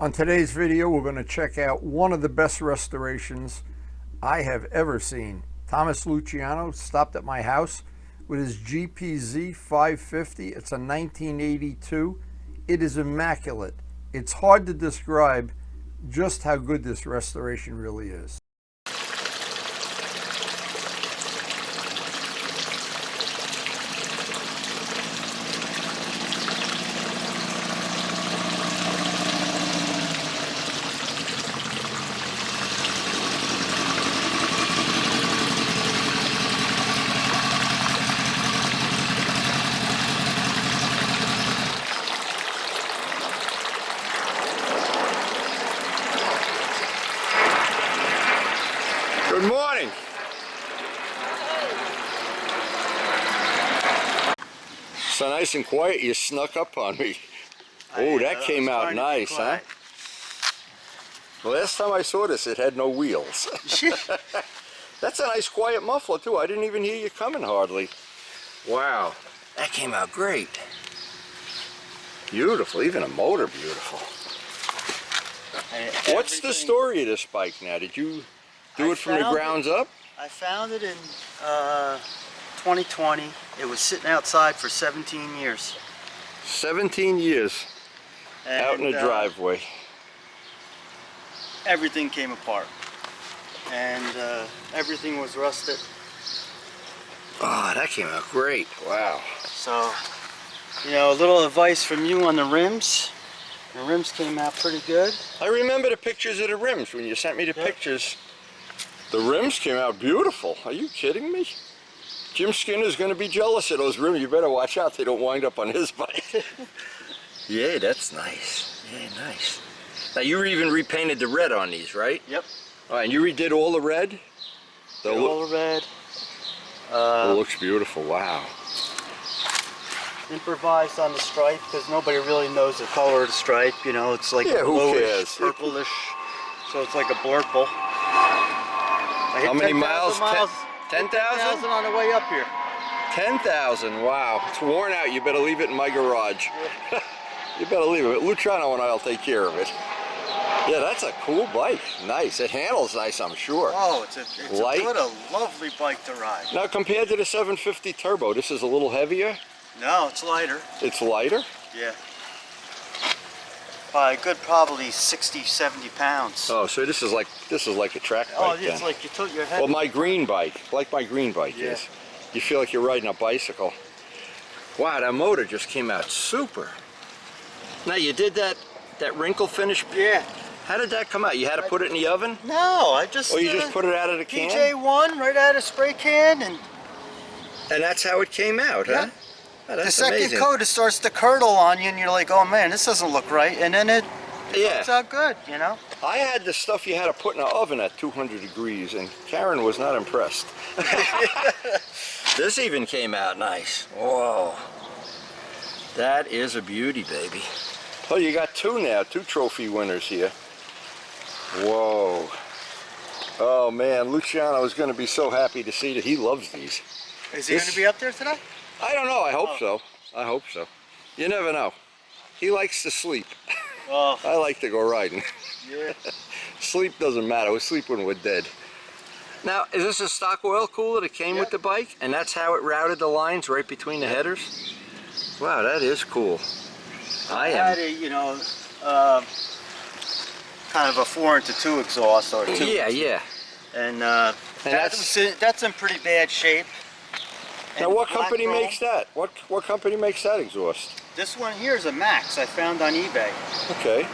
On today's video, we're going to check out one of the best restorations I have ever seen. Thomas Luciano stopped at my house with his GPZ 550. It's a 1982. It is immaculate. It's hard to describe just how good this restoration really is. Good morning. So nice and quiet, you snuck up on me. Oh, that came out nice, huh? Last time I saw this, it had no wheels. That's a nice quiet muffler too. I didn't even hear you coming hardly. Wow, that came out great. Beautiful, even a motor beautiful. What's the story of this bike now? Did you do it from the grounds up? I found it in 2020. It was sitting outside for 17 years. 17 years out in the driveway. Everything came apart. And everything was rusted. Oh, that came out great. Wow. So, you know, a little advice from you on the rims. The rims came out pretty good. I remember the pictures of the rims when you sent me the pictures. The rims came out beautiful. Are you kidding me? Jim Skinner's going to be jealous of those rims. You better watch out they don't wind up on his bike. Yeah, that's nice. Yeah, nice. Now you even repainted the red on these, right? Yep. All right, and you redid all the red? All the red. It looks beautiful. Wow. Improvised on the stripe because nobody really knows the color of the stripe. You know, it's like a bluish, purplish. So it's like a blurple. How many miles? 10,000? 10,000 on the way up here. 10,000, wow. It's worn out. You better leave it in my garage. Yeah. You better leave it. Luciano and I'll take care of it. Yeah, that's a cool bike. Nice. It handles nice, I'm sure. Oh, it's a lovely bike to ride. Now, compared to the 750 Turbo, this is a little heavier? No, it's lighter. It's lighter? Yeah. By a good probably 60, 70 pounds. Oh, so this is like a track bike. Oh, it's like you took your head. Well, my green bike, like my green bike is. You feel like you're riding a bicycle. Wow, that motor just came out super. Now you did that wrinkle finish? Yeah. How did that come out? You had to put it in the oven? No, I just... Oh, you just put it out of the can? PJ1 right out of spray can and that's how it came out, huh? Oh, that's the second amazing. coat, it starts to curdle on you and you're like, oh man, this doesn't look right. And then it comes out good, you know? I had the stuff you had to put in an oven at 200 degrees and Karen was not impressed. This even came out nice. Whoa. That is a beauty, baby. Oh, you got two now, two trophy winners here. Whoa. Oh man, Luciano is going to be so happy to see that. He loves these. Is he going to be up there today? I don't know. I hope so. I hope so. You never know. He likes to sleep. Oh. I like to go riding. Yeah. Sleep doesn't matter. We sleep when we're dead. Now, is this a stock oil cooler that came with the bike? And that's how it routed the lines right between the headers? Wow, that is cool. I had a, you know, kind of a 4-into-2 exhaust or two. Yeah. And that's in pretty bad shape. Now, what company makes that? What company makes that exhaust? This one here is a Max I found on eBay. Okay.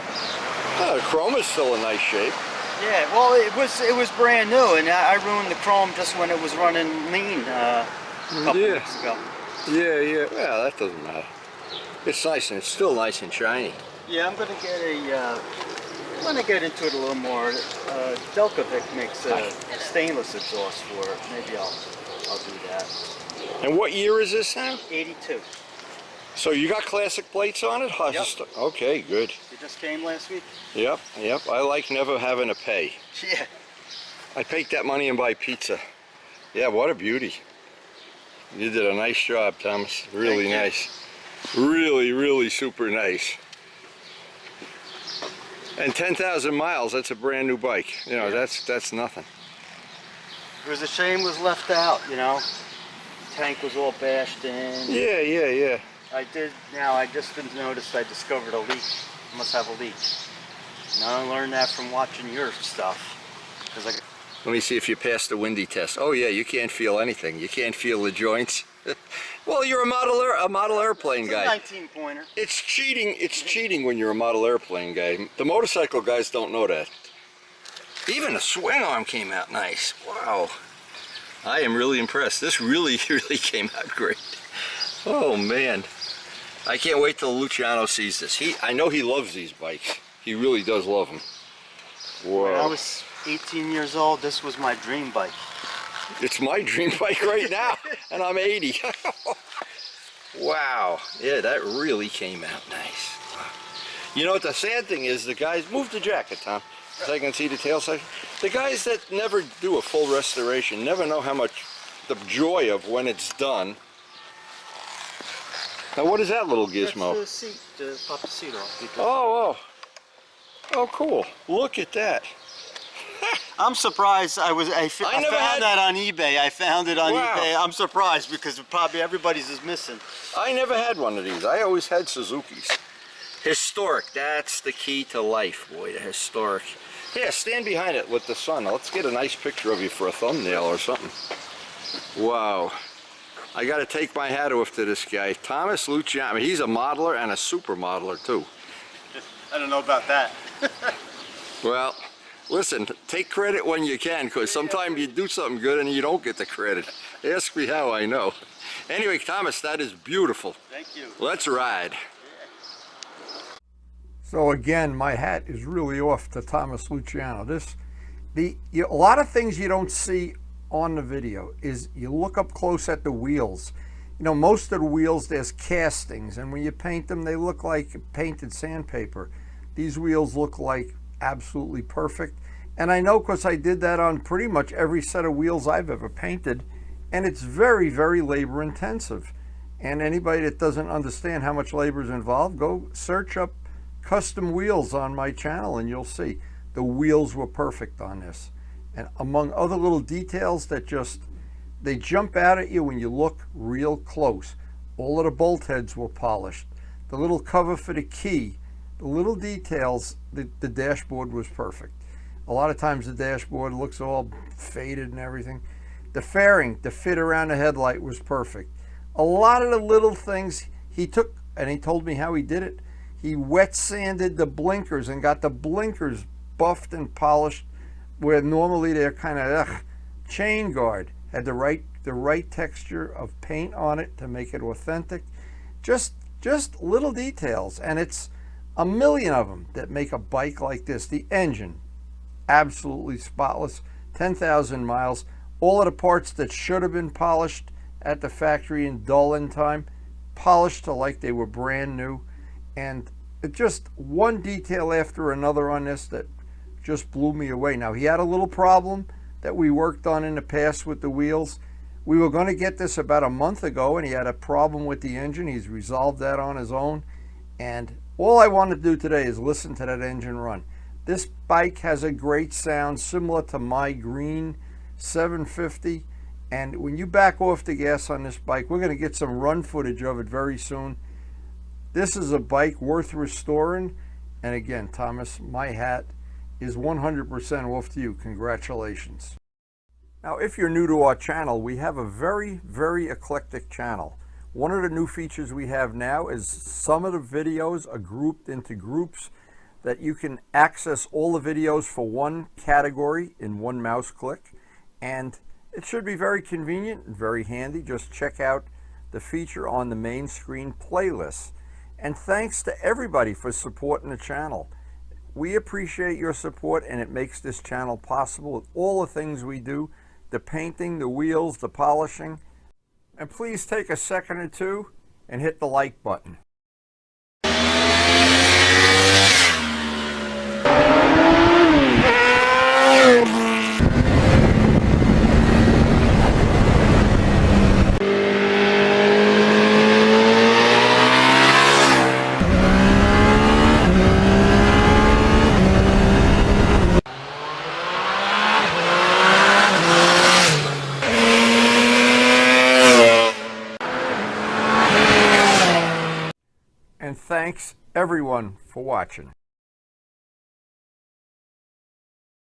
Oh, the chrome is still in nice shape. Yeah, well, it was brand new, and I ruined the chrome just when it was running lean a couple weeks ago. Yeah. Well, that doesn't matter. It's nice and it's still nice and shiny. Yeah, I'm gonna get into it a little more. Delcovic makes a stainless exhaust for it. Maybe I'll do that. And what year is this now? 82. So you got classic plates on it? Yep. Okay, good. It just came last week? Yep. I like never having to pay. Yeah. I take that money and buy pizza. Yeah, what a beauty. You did a nice job, Thomas. Really nice. Really super nice. And 10,000 miles, that's a brand new bike. You know, that's nothing. It was a shame it was left out, you know. Tank was all bashed in. Yeah. I just didn't notice I discovered a leak. I must have a leak. And I learned that from watching your stuff. Let me see if you passed the windy test. Oh yeah, you can't feel anything. You can't feel the joints. Well, you're a model airplane guy. It's a 19-pointer. It's cheating when you're a model airplane guy. The motorcycle guys don't know that. Even the swing arm came out nice. Wow. I am really impressed. This really came out great. Oh man. I can't wait till Luciano sees this. I know he loves these bikes. He really does love them. Whoa. When I was 18 years old, this was my dream bike. It's my dream bike right now, and I'm 80. Wow. Yeah, that really came out nice. You know what the sad thing is? The guys, move the jacket, Tom, so I can see the tail section. The guys that never do a full restoration never know how much the joy of when it's done. Now, what is that little gizmo? That's the seat, to pop the seat off. Oh, cool. Look at that. I'm surprised. I found that on eBay. I found it on eBay. I'm surprised because probably everybody's is missing. I never had one of these. I always had Suzuki's. Historic. That's the key to life, boy. The historic. Yeah, stand behind it with the sun. Let's get a nice picture of you for a thumbnail or something. Wow. I got to take my hat off to this guy, Thomas Luciano. I mean, he's a modeler and a super modeler too. I don't know about that. Well, listen, take credit when you can, because sometimes you do something good and you don't get the credit. Ask me how I know. Anyway, Thomas, that is beautiful. Thank you. Let's ride. So again, my hat is really off to Thomas Luciano. A lot of things you don't see on the video is you look up close at the wheels. You know, most of the wheels, there's castings, and when you paint them, they look like painted sandpaper. These wheels look like absolutely perfect. And I know because I did that on pretty much every set of wheels I've ever painted, and it's very, very labor intensive. And anybody that doesn't understand how much labor is involved, go search up custom wheels on my channel and you'll see the wheels were perfect on this. And among other little details that they jump out at you when you look real close. All of the bolt heads were polished. The little cover for the key, the little details, the dashboard was perfect. A lot of times the dashboard looks all faded and everything. The fairing, the fit around the headlight was perfect. A lot of the little things he took, and he told me how he did it. He wet sanded the blinkers and got the blinkers buffed and polished where normally they're kind of chain guard. Had the right texture of paint on it to make it authentic. Just little details, and it's a million of them that make a bike like this. The engine, absolutely spotless, 10,000 miles. All of the parts that should have been polished at the factory in dull in time, polished to like they were brand new. And it just one detail after another on this that just blew me away. Now, he had a little problem that we worked on in the past with the wheels. We were going to get this about a month ago, and he had a problem with the engine. He's resolved that on his own. And all I want to do today is listen to that engine run. This bike has a great sound similar to my green 750. And when you back off the gas on this bike, we're going to get some run footage of it very soon. This is a bike worth restoring. And again, Thomas, my hat is 100% off to you. Congratulations. Now, if you're new to our channel, we have a very, very eclectic channel. One of the new features we have now is some of the videos are grouped into groups that you can access all the videos for one category in one mouse click. And it should be very convenient and very handy. Just check out the feature on the main screen playlist. And thanks to everybody for supporting the channel. We appreciate your support, and it makes this channel possible with all the things we do, the painting, the wheels, the polishing. And please take a second or two and hit the like button. and thanks everyone for watching.